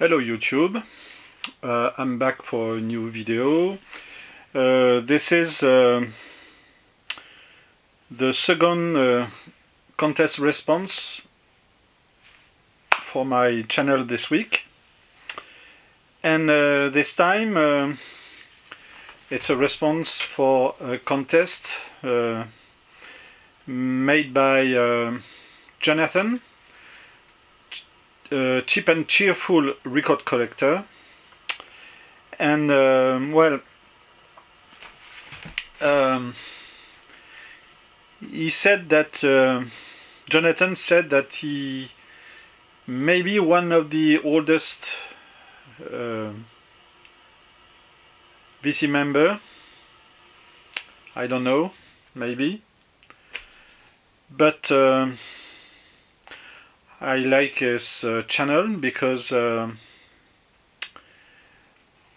Hello YouTube, I'm back for a new video. This is the second contest response for my channel this week, and this time it's a response for a contest made by Jonathan, Cheap and Cheerful record collector. And he said that Jonathan said that he may be one of the oldest VC member. I don't know, maybe, but I like his channel because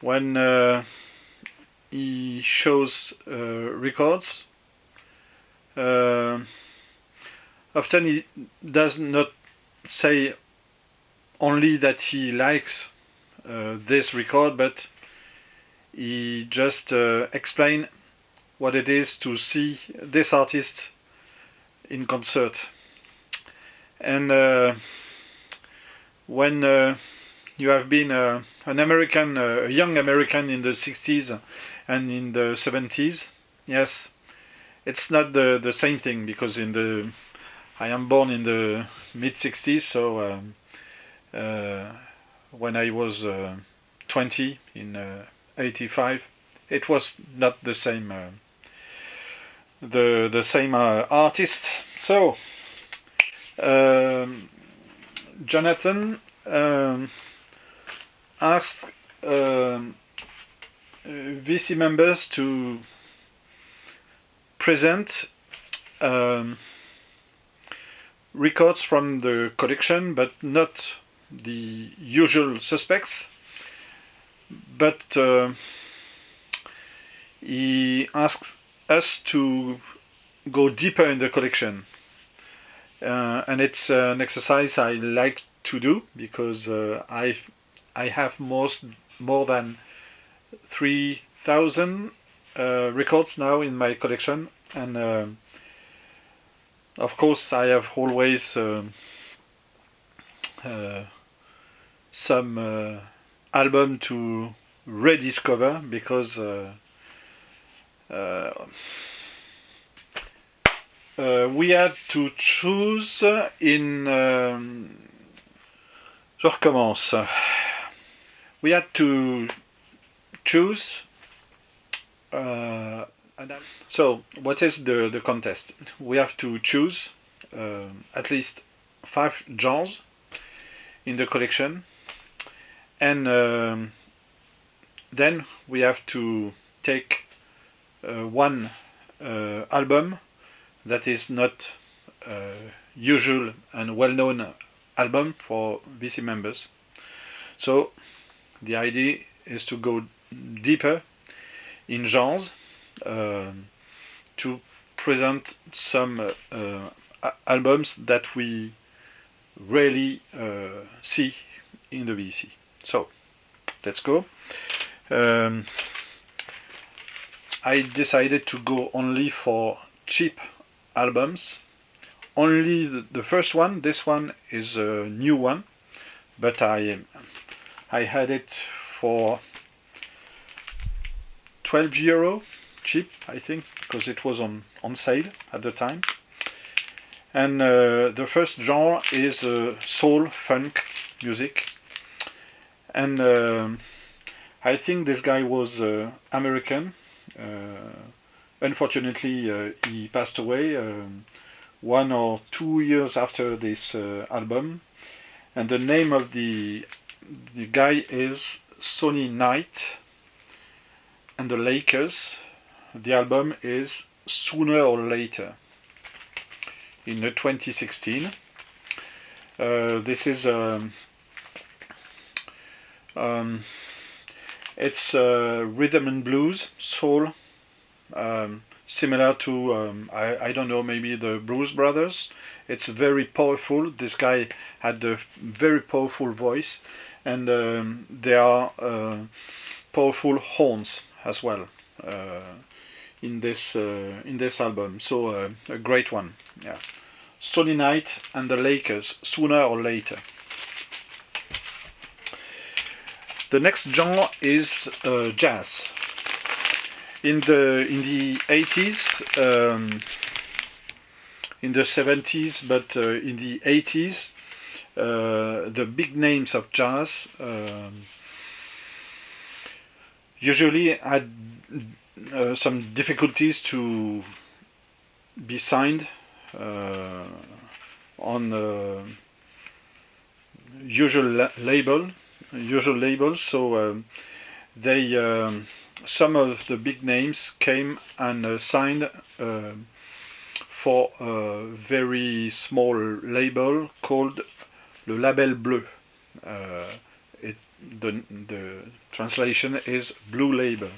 when he shows records, often he does not say only that he likes this record, but he just explain what it is to see this artist in concert. And when you have been an American, a young American in the 60s and in the 70s, yes, it's not the same thing, because I am born in the mid 60s, so when I was 20 in 85, it was not the same the same artist. So Jonathan asked VC members to present records from the collection, but not the usual suspects. But he asks us to go deeper in the collection. And it's an exercise I like to do, because I have more than 3,000 records now in my collection, and of course I have always some album to rediscover, because we had to choose in je recommence. We had to choose so what is the contest? We have to choose at least 5 genres in the collection, and then we have to take one album that is not usual and well-known album for VC members. So the idea is to go deeper in genres, to present some albums that we rarely see in the VC. So let's go. I decided to go only for cheap albums. Only the first one. This one is a new one, but I had it for €12 cheap, I think, because it was on sale at the time. And the first genre is soul funk music, and I think this guy was American. Unfortunately, he passed away 1 or 2 years after this album, and the name of the guy is Sonny Knight, and the Lakers. The album is Sooner or Later, in 2016. This is it's rhythm and blues, soul, similar to I don't know, maybe the Blues Brothers. It's very powerful. This guy had a very powerful voice, and there are powerful horns as well in this album. So a great one. Yeah, Sunny Night and the Lakers, Sooner or Later. The next genre is jazz. In the 80s, in the 70s, but in the 80s, the big names of jazz usually had some difficulties to be signed on usual labels. So they some of the big names came and signed for a very small label called Le Label Bleu. The translation is Blue Label.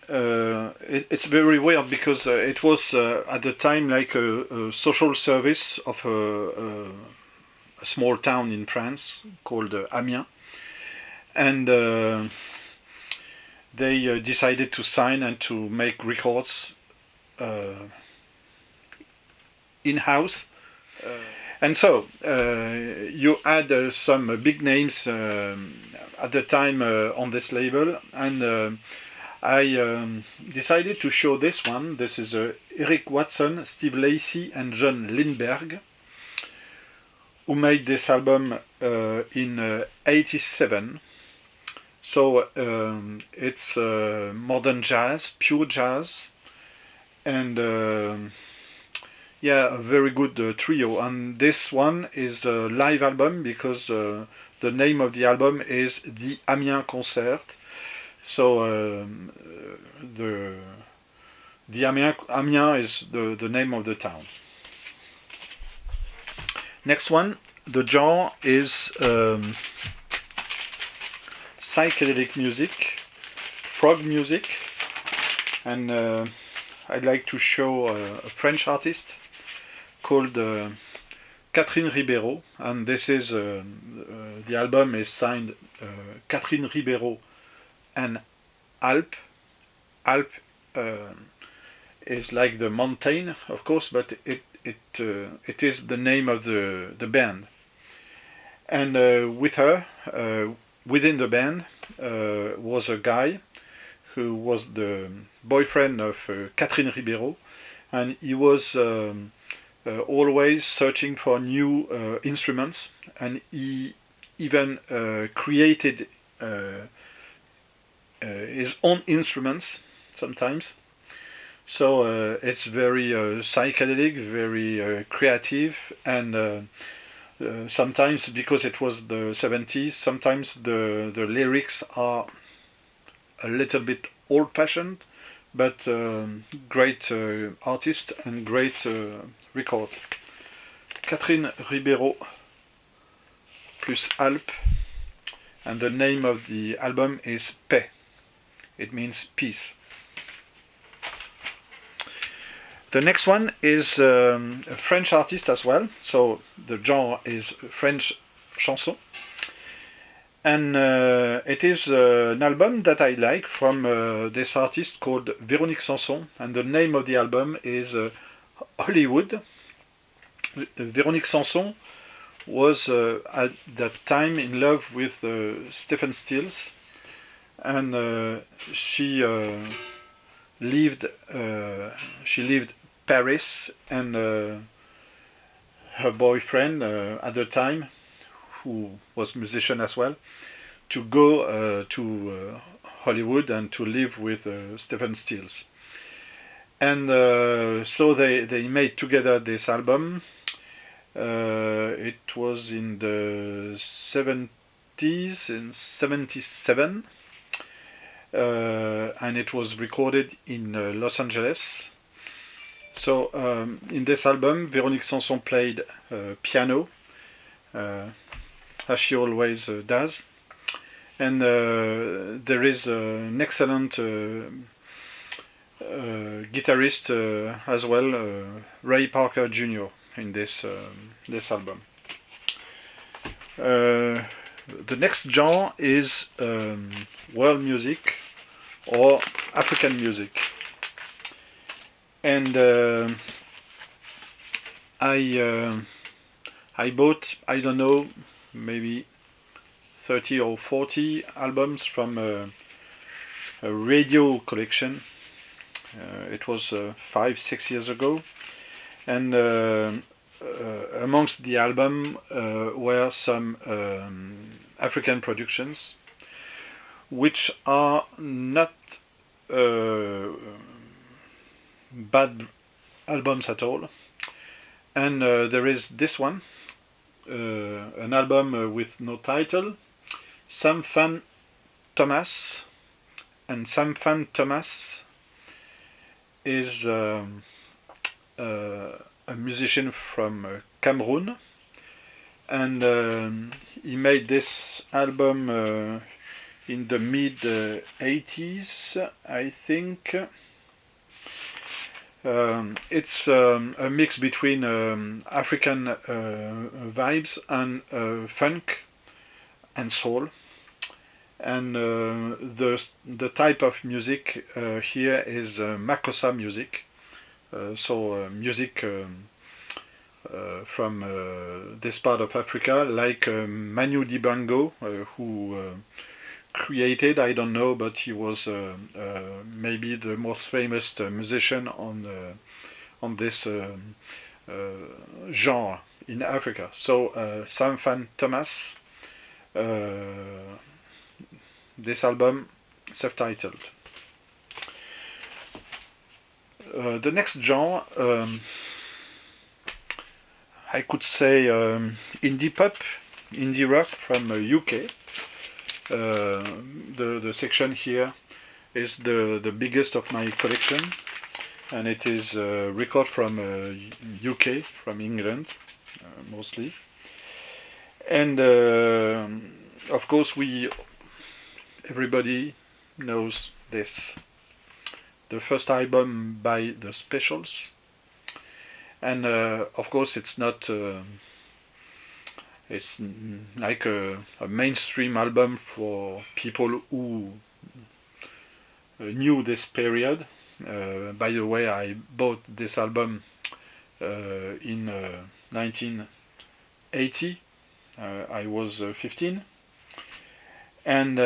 It's very weird because it was at the time like a social service of a small town in France called Amiens, and they decided to sign and to make records in-house. And so you had some big names at the time on this label, and I decided to show this one. This is Eric Watson, Steve Lacy, and John Lindberg, who made this album in '87. So it's modern jazz, pure jazz, and yeah, a very good trio. And this one is a live album because the name of the album is the Amiens Concert. So the Amiens is the name of the town. Next one, the genre is psychedelic music, prog music, and I'd like to show a French artist called Catherine Ribeiro, and this is the album is signed Catherine Ribeiro and Alp. Alp is like the mountain, of course, but it is the name of the band. And with her, within the band, was a guy who was the boyfriend of Catherine Ribeiro, and he was always searching for new instruments, and he even created his own instruments sometimes. So it's very psychedelic, very creative, and sometimes, because it was the 70s, sometimes the lyrics are a little bit old-fashioned, but great artist and great record. Catherine Ribeiro plus Alp, and the name of the album is Paix. It means peace. The next one is a French artist as well, so the genre is French chanson. And it is an album that I like from this artist called Véronique Sanson, and the name of the album is Hollywood. Véronique Sanson was at that time in love with Stephen Stills, and she lived Paris, and her boyfriend at the time, who was musician as well, to go to Hollywood and to live with Stephen Stills. And so they made together this album. It was in the 70s, in 77, and it was recorded in Los Angeles. So in this album, Véronique Sanson played piano, as she always does, and there is an excellent guitarist as well, Ray Parker Jr., in this album. The next genre is world music or African music, and I bought, I don't know, maybe 30 or 40 albums from a radio collection. It was 5-6 years ago, and amongst the album were some African productions, which are not bad albums at all. And there is this one, an album with no title, Sam Fan Thomas, and Sam Fan Thomas is a musician from Cameroon, and he made this album in the mid 80s, I think. It's a mix between African vibes and funk and soul, and the type of music here is Makossa music, so music from this part of Africa, like Manu Dibango, who created, I don't know, but he was maybe the most famous musician on this genre in Africa. So Sam Fan Thomas, this album self-titled. The next genre, I could say indie pop, indie rock from UK. The section here is the biggest of my collection, and it is record from UK, from England mostly, and of course everybody knows this, the first album by the Specials, and of course it's not it's like a mainstream album for people who knew this period. By the way, I bought this album in 1980. I was 15. And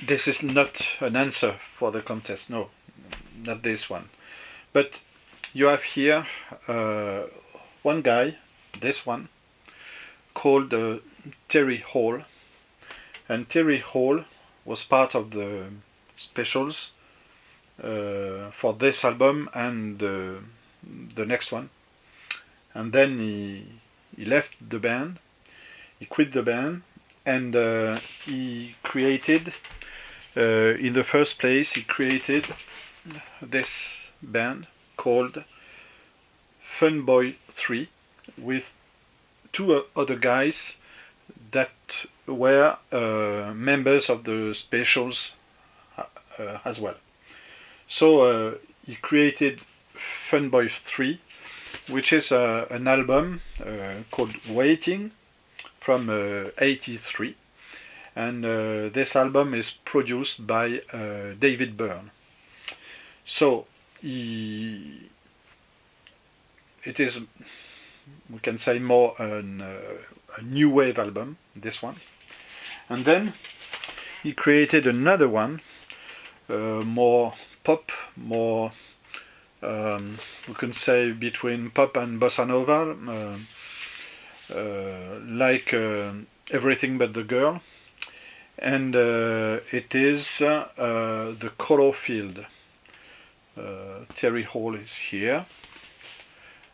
this is not an answer for the contest, no, not this one. But you have here one guy, this one, called Terry Hall, and Terry Hall was part of the Specials for this album and the next one, and then he left the band, he quit the band, and he created, in the first place, he created this band called Funboy 3 with two other guys that were members of the Specials as well. So he created Funboy 3, which is an album called Waiting from 83, and this album is produced by David Byrne. So it is, we can say, more a new wave album, this one. And then he created another one, more pop, more we can say between pop and bossa nova, like Everything But the Girl, and it is the Color Field. Terry Hall is here,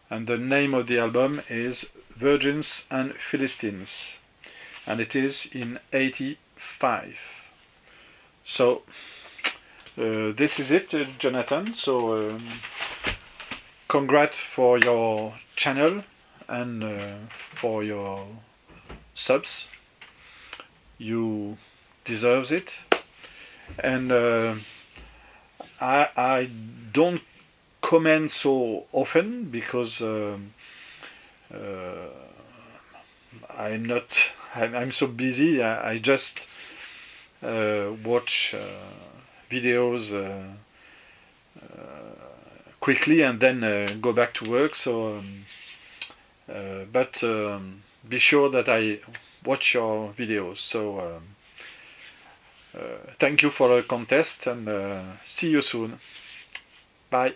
and the name of the album is Virgins and Philistines, and it is in 85. So this is it, Jonathan. So congrats for your channel and for your subs. You deserve it, and I don't comment so often because I'm so busy. I just watch videos quickly and then go back to work. So, but be sure that I watch your videos. So thank you for the contest and see you soon. Bye.